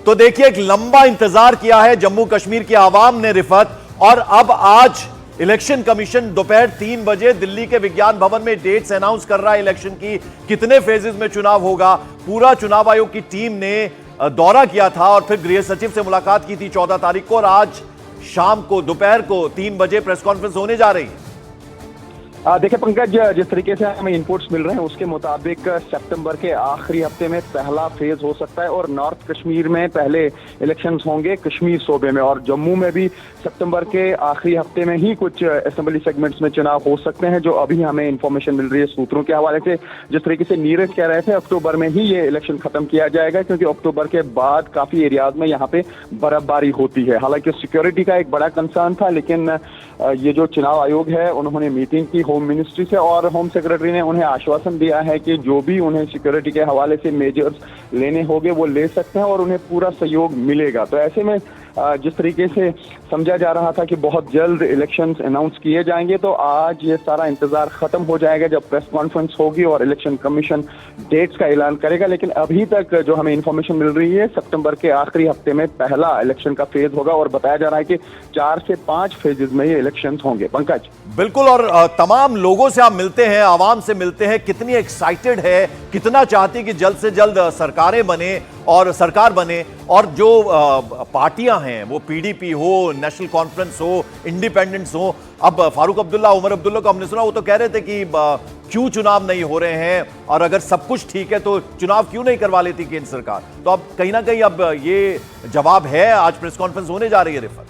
तो देखिए, एक लंबा इंतजार किया है जम्मू कश्मीर की आवाम ने रिफत, और अब आज इलेक्शन कमीशन दोपहर 3 बजे दिल्ली के विज्ञान भवन में डेट्स अनाउंस कर रहा है इलेक्शन की, कितने फेजेस में चुनाव होगा। पूरा चुनाव आयोग की टीम ने दौरा किया था और फिर गृह सचिव से मुलाकात की थी 14 तारीख को, और आज शाम को दोपहर को 3 बजे प्रेस कॉन्फ्रेंस होने जा रही है। देखिए पंकज, जिस तरीके से हमें इनपुट्स मिल रहे हैं उसके मुताबिक सितंबर के आखिरी हफ्ते में पहला फेज हो सकता है, और नॉर्थ कश्मीर में पहले इलेक्शंस होंगे कश्मीर सूबे में, और जम्मू में भी सितंबर के आखिरी हफ्ते में ही कुछ असेंबली सेगमेंट्स में चुनाव हो सकते हैं, जो अभी हमें इंफॉर्मेशन मिल रही है सूत्रों के हवाले से। जिस तरीके से नीरज कह रहे थे, अक्टूबर में ही ये इलेक्शन खत्म किया जाएगा, क्योंकि अक्टूबर के बाद काफी एरियाज में यहाँ पे बर्फबारी होती है। हालांकि सिक्योरिटी का एक बड़ा कंसर्न था, लेकिन ये जो चुनाव आयोग है उन्होंने मीटिंग की होम मिनिस्ट्री से, और होम सेक्रेटरी ने उन्हें आश्वासन दिया है कि जो भी उन्हें सिक्योरिटी के हवाले से मेजर्स लेने होंगे वो ले सकते हैं और उन्हें पूरा सहयोग मिलेगा। तो ऐसे में जिस तरीके से समझा जा रहा था कि बहुत जल्द इलेक्शंस अनाउंस किए जाएंगे, तो आज ये सारा इंतजार खत्म हो जाएगा जब प्रेस कॉन्फ्रेंस होगी और इलेक्शन कमीशन डेट्स का ऐलान करेगा। लेकिन अभी तक जो हमें इंफॉर्मेशन मिल रही है, सितंबर के आखिरी हफ्ते में पहला इलेक्शन का फेज होगा, और बताया जा रहा है कि 4 से 5 फेजेस में ये इलेक्शन होंगे। पंकज बिल्कुल, और तमाम लोगों से आप मिलते हैं, आवाम से मिलते हैं, कितनी एक्साइटेड है, कितना चाहती कि जल्द से जल्द सरकारें बने और सरकार बने, और जो पार्टियां हैं वो पीडीपी हो, नेशनल कॉन्फ्रेंस हो, इंडिपेंडेंस हो। अब फारूक अब्दुल्ला, उमर अब्दुल्ला को हमने सुना, वो तो कह रहे थे कि क्यों चुनाव नहीं हो रहे हैं, और अगर सब कुछ ठीक है तो चुनाव क्यों नहीं करवा लेती केंद्र सरकार। तो अब कहीं ना कहीं अब ये जवाब है, आज प्रेस कॉन्फ्रेंस होने जा रही है। रिफत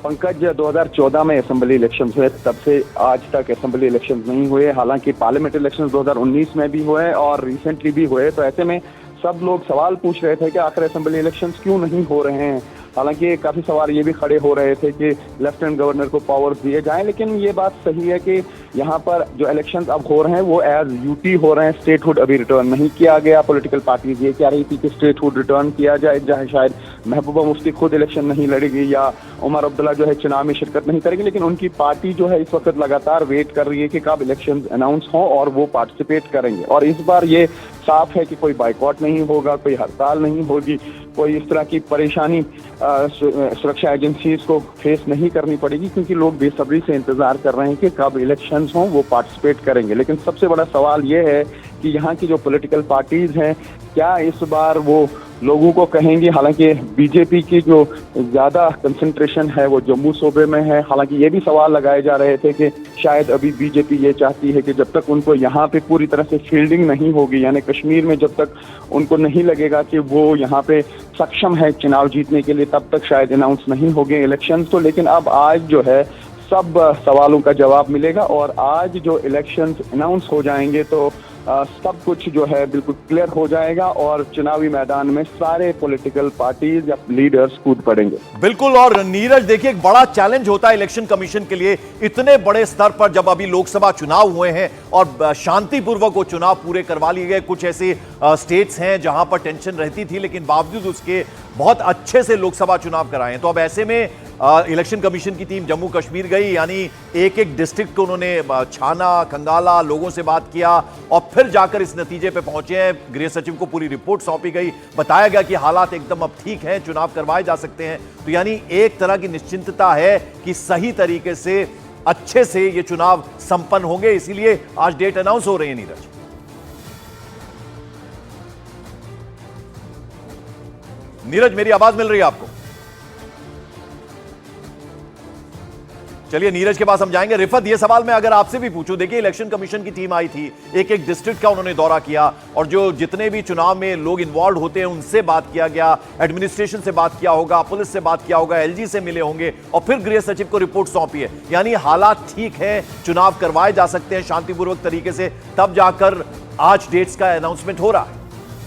पंकज, 2014 में असेंबली इलेक्शंस हुए, तब से आज तक असेंबली इलेक्शंस नहीं हुए। हालांकि पार्लियामेंट इलेक्शंस 2019 में भी हुए और रिसेंटली भी हुए। तो ऐसे में सब लोग सवाल पूछ रहे थे कि आखिर असेंबली इलेक्शंस क्यों नहीं हो रहे हैं। हालांकि काफी सवाल ये भी खड़े हो रहे थे कि लेफ्टिनेंट गवर्नर को पावर्स दिए जाएं, लेकिन ये बात सही है कि यहाँ पर जो इलेक्शंस अब हो रहे हैं वो एज यूटी हो रहे हैं, स्टेटहुड अभी रिटर्न नहीं किया गया। पॉलिटिकल पार्टीज ये कह रही थी कि स्टेटहुड रिटर्न किया जाए, जहाँ शायद महबूबा मुफ्ती खुद इलेक्शन नहीं लड़ेगी या उमर अब्दुल्ला जो है चुनाव में शिरकत नहीं करेगी, लेकिन उनकी पार्टी जो है इस वक्त लगातार वेट कर रही है कि कब इलेक्शन अनाउंस हो और वो पार्टिसिपेट करेंगे। और इस बार ये साफ है कि कोई बाइकॉट नहीं होगा, कोई हड़ताल नहीं होगी, कोई इस तरह की परेशानी सुरक्षा एजेंसीज को फेस नहीं करनी पड़ेगी, क्योंकि लोग बेसब्री से इंतजार कर रहे हैं कि कब इलेक्शंस हों वो पार्टिसिपेट करेंगे। लेकिन सबसे बड़ा सवाल ये है कि यहाँ की जो पॉलिटिकल पार्टीज हैं, क्या इस बार वो लोगों को कहेंगी। हालांकि बीजेपी की जो ज्यादा कंसंट्रेशन है वो जम्मू सूबे में है। हालांकि ये भी सवाल लगाए जा रहे थे कि शायद अभी बीजेपी ये चाहती है कि जब तक उनको यहाँ पे पूरी तरह से फील्डिंग नहीं होगी, यानी कश्मीर में जब तक उनको नहीं लगेगा कि वो यहाँ पे सक्षम है चुनाव जीतने के लिए, तब तक शायद अनाउंस नहीं होंगे इलेक्शन। तो लेकिन अब आज जो है सब सवालों का जवाब मिलेगा, और आज जो इलेक्शंस अनाउंस हो जाएंगे तो सब कुछ जो है बिल्कुल क्लियर हो जाएगा, और चुनावी मैदान में सारे पॉलिटिकल पार्टीज या लीडर्स कूद पड़ेंगे। बिल्कुल, और नीरज देखिए, एक बड़ा चैलेंज होता है इलेक्शन कमीशन के लिए, इतने बड़े स्तर पर जब अभी लोकसभा चुनाव हुए हैं और शांतिपूर्वक वो चुनाव पूरे करवा लिए गए। कुछ ऐसे स्टेट्स हैं जहां पर टेंशन रहती थी, लेकिन बावजूद उसके बहुत अच्छे से लोकसभा चुनाव कराए हैं। तो अब ऐसे में इलेक्शन कमीशन की टीम जम्मू कश्मीर गई, यानी एक एक डिस्ट्रिक्ट को उन्होंने छाना, खंगाला, लोगों से बात किया, और फिर जाकर इस नतीजे पे पहुंचे हैं। गृह सचिव को पूरी रिपोर्ट सौंपी गई, बताया गया कि हालात एकदम अब ठीक हैं, चुनाव करवाए जा सकते हैं। तो यानी एक तरह की निश्चिंतता है कि सही तरीके से, अच्छे से ये चुनाव संपन्न होंगे, इसीलिए आज डेट अनाउंस हो रही है। नीरज, नीरज मेरी आवाज मिल रही है आपको? चलिए नीरज के पास हम जाएंगे। रिफत, ये सवाल मैं अगर आपसे भी पूछूं, देखिए इलेक्शन कमीशन की टीम आई थी, एक एक डिस्ट्रिक्ट का उन्होंने दौरा किया, और जो जितने भी चुनाव में लोग इन्वॉल्व होते हैं उनसे बात किया गया, एडमिनिस्ट्रेशन से बात किया होगा, पुलिस से बात किया होगा, एलजी से मिले होंगे, और फिर गृह सचिव को रिपोर्ट सौंपी है। यानी हालात ठीक है, चुनाव करवाए जा सकते हैं शांतिपूर्वक तरीके से, तब जाकर आज डेट्स का अनाउंसमेंट हो रहा है।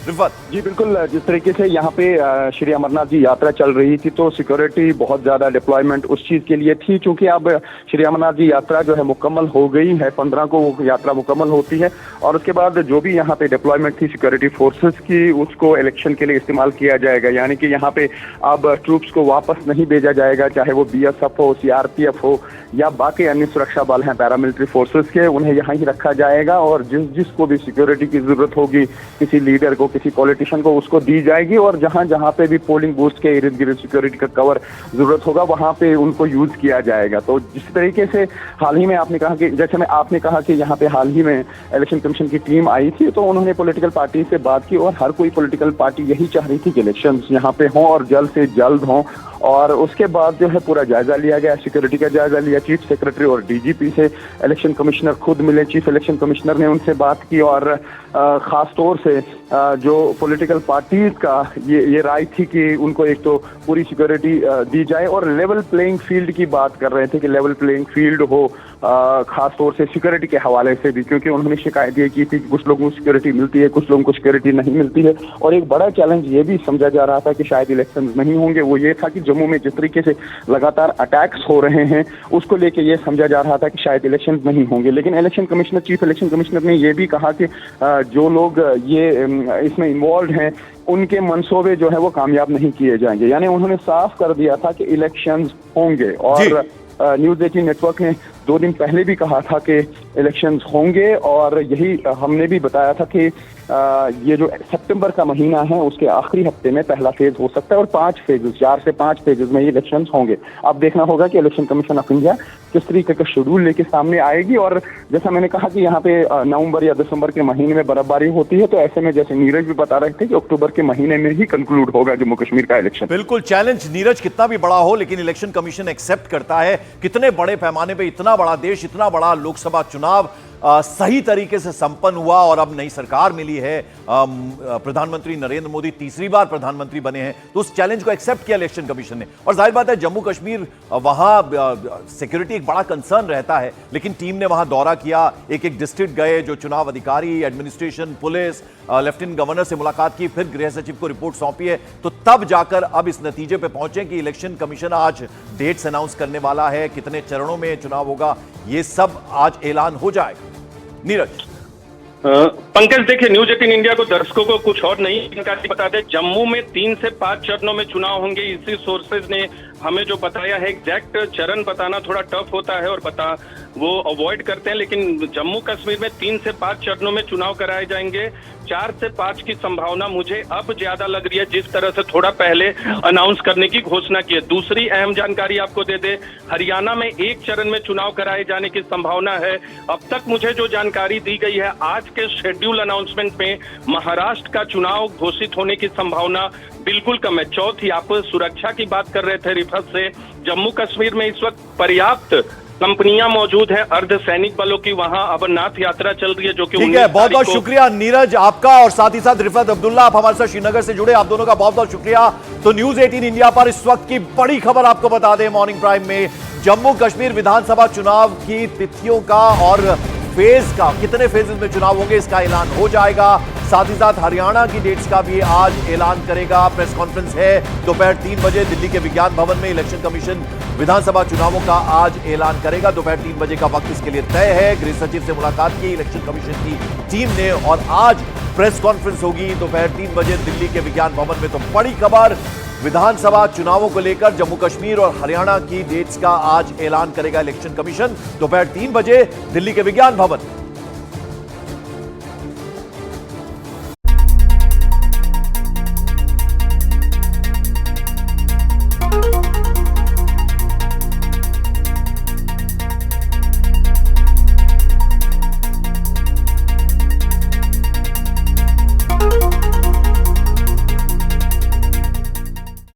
रिफत जी बिल्कुल, जिस तरीके से यहाँ पे श्री अमरनाथ जी यात्रा चल रही थी, तो सिक्योरिटी बहुत ज्यादा डिप्लॉयमेंट उस चीज के लिए थी, क्योंकि अब श्री अमरनाथ जी यात्रा जो है मुकम्मल हो गई है, 15 को वो यात्रा मुकम्मल होती है, और उसके बाद जो भी यहाँ पे डिप्लॉयमेंट थी सिक्योरिटी फोर्सेस की, उसको इलेक्शन के लिए इस्तेमाल किया जाएगा। यानी कि यहाँ पे अब ट्रूप्स को वापस नहीं भेजा जाएगा, चाहे वो बीएसएफ हो, सीआरपीएफ हो या बाकी अन्य सुरक्षा बल हैं पैरामिलिट्री फोर्सेस के, उन्हें यहाँ ही रखा जाएगा। और जिसको भी सिक्योरिटी की जरूरत होगी, किसी लीडर को किसी पॉलिटिशियन को उसको दी जाएगी, और जहां जहां पे भी पोलिंग बूथ के इर्द गिर्द सिक्योरिटी का कवर जरूरत होगा वहां पे उनको यूज किया जाएगा। तो जिस तरीके से हाल ही में आपने कहा कि जैसे में आपने कहा कि यहाँ पे हाल ही में इलेक्शन कमीशन की टीम आई थी, तो उन्होंने पॉलिटिकल पार्टी से बात की और हर कोई पॉलिटिकल पार्टी यही चाह रही थी कि इलेक्शंस यहाँ पे हों और जल्द से जल्द हों। और उसके बाद जो है पूरा जायजा लिया गया, सिक्योरिटी का जायजा लिया, चीफ सेक्रेटरी और डीजीपी से इलेक्शन कमिश्नर खुद मिले, चीफ इलेक्शन कमिश्नर ने उनसे बात की, और खास तौर से जो पॉलिटिकल पार्टीज का ये राय थी कि उनको एक तो पूरी सिक्योरिटी दी जाए, और लेवल प्लेइंग फील्ड की बात कर रहे थे कि लेवल प्लेइंग फील्ड हो, खास तौर से सिक्योरिटी के हवाले से भी, क्योंकि उन्होंने शिकायत ये की थी कि कुछ लोगों को सिक्योरिटी मिलती है, कुछ लोगों को सिक्योरिटी नहीं मिलती है। और एक बड़ा चैलेंज ये भी समझा जा रहा था कि शायद इलेक्शन नहीं होंगे, वो ये था कि जम्मू में जिस तरीके से लगातार अटैक्स हो रहे हैं उसको लेके ये समझा जा रहा था कि शायद इलेक्शन नहीं होंगे। लेकिन election commissioner, chief election commissioner ने ये भी कहा कि जो लोग ये इसमें इन्वॉल्व हैं उनके मंसूबे जो है वो कामयाब नहीं किए जाएंगे। यानी उन्होंने साफ कर दिया था कि इलेक्शंस होंगे। और न्यूज़ 18 नेटवर्क ने 2 दिन पहले भी कहा था कि इलेक्शंस होंगे, और यही हमने भी बताया था कि ये जो सितंबर का महीना है उसके आखिरी हफ्ते में पहला फेज हो सकता है, और 4 से 5 फेजेस में ये इलेक्शंस होंगे। अब देखना होगा कि इलेक्शन कमीशन ऑफ इंडिया किस तरीके का शेड्यूल लेके सामने आएगी। और जैसा मैंने कहा कि यहाँ पे नवंबर या दिसंबर के महीने में बर्फबारी होती है, तो ऐसे में जैसे नीरज भी बता रहे थे कि अक्टूबर के महीने में ही कंक्लूड होगा जम्मू कश्मीर का इलेक्शन। बिल्कुल, चैलेंज नीरज कितना भी बड़ा हो, लेकिन इलेक्शन कमीशन एक्सेप्ट करता है। कितने बड़े पैमाने पे इतना बड़ा देश, इतना बड़ा लोकसभा चुनाव सही तरीके से संपन्न हुआ, और अब नई सरकार मिली है, प्रधानमंत्री नरेंद्र मोदी तीसरी बार प्रधानमंत्री बने हैं, तो उस चैलेंज को एक्सेप्ट किया इलेक्शन कमीशन ने। और जाहिर बात है जम्मू कश्मीर, वहां सिक्योरिटी एक बड़ा कंसर्न रहता है, लेकिन टीम ने वहां दौरा किया, एक एक डिस्ट्रिक्ट गए, जो चुनाव अधिकारी, एडमिनिस्ट्रेशन, पुलिस, लेफ्टिनेंट गवर्नर से मुलाकात की, फिर गृह सचिव को रिपोर्ट सौंपी है, तो तब जाकर अब इस नतीजे पे पहुंचे कि इलेक्शन कमीशन आज डेट्स अनाउंस करने वाला है, कितने चरणों में चुनाव होगा, ये सब आज ऐलान हो जाएगा। नीरज। पंकज, देखिए, न्यूज़ 18 इंडिया को दर्शकों को कुछ और नहीं जानकारी बता दें। जम्मू में 3 से 5 चरणों में चुनाव होंगे, इसी सोर्सेज ने हमें जो बताया है। एग्जैक्ट चरण बताना थोड़ा टफ होता है और वो अवॉइड करते हैं, लेकिन जम्मू कश्मीर में 3 से 5 चरणों में चुनाव कराए जाएंगे। 4 से 5 की संभावना मुझे अब ज्यादा लग रही है, जिस तरह से थोड़ा पहले अनाउंस करने की घोषणा की है। दूसरी अहम जानकारी आपको दे दे, हरियाणा में 1 चरण में चुनाव कराए जाने की संभावना है। अब तक मुझे जो जानकारी दी गई है, आज के शेड्यूल अनाउंसमेंट में महाराष्ट्र का चुनाव घोषित होने की संभावना बिल्कुल कम है। चौथी, आप सुरक्षा की बात कर रहे थे रिफत से, जम्मू कश्मीर में इस वक्त पर्याप्त कंपनियां मौजूद है, अर्धसैनिक बलों की वहां अमरनाथ यात्रा चल रही है, जो कि ठीक है। बहुत बहुत शुक्रिया नीरज आपका, और साथ ही साथ रिफत अब्दुल्ला, आप हमारे साथ श्रीनगर से जुड़े, आप दोनों का बहुत बहुत शुक्रिया। तो न्यूज़ 18 इंडिया पर इस वक्त की बड़ी खबर आपको बता दें, मॉर्निंग प्राइम में जम्मू कश्मीर विधानसभा चुनाव की तिथियों का और फेज का, कितने फेजेस में चुनाव होंगे, इसका ऐलान हो जाएगा। साथ ही साथ हरियाणा की डेट्स का भी आज ऐलान करेगा। प्रेस कॉन्फ्रेंस है दोपहर 3 बजे दिल्ली के विज्ञान भवन में। इलेक्शन कमीशन विधानसभा चुनावों का आज ऐलान करेगा। दोपहर 3 बजे का वक्त इसके लिए तय है। गृह सचिव से मुलाकात की इलेक्शन कमीशन की टीम ने, और आज प्रेस कॉन्फ्रेंस होगी दोपहर 3 बजे दिल्ली के विज्ञान भवन में। तो बड़ी खबर, विधानसभा चुनावों को लेकर जम्मू कश्मीर और हरियाणा की डेट्स का आज ऐलान करेगा इलेक्शन कमीशन दोपहर 3 बजे दिल्ली के विज्ञान भवन।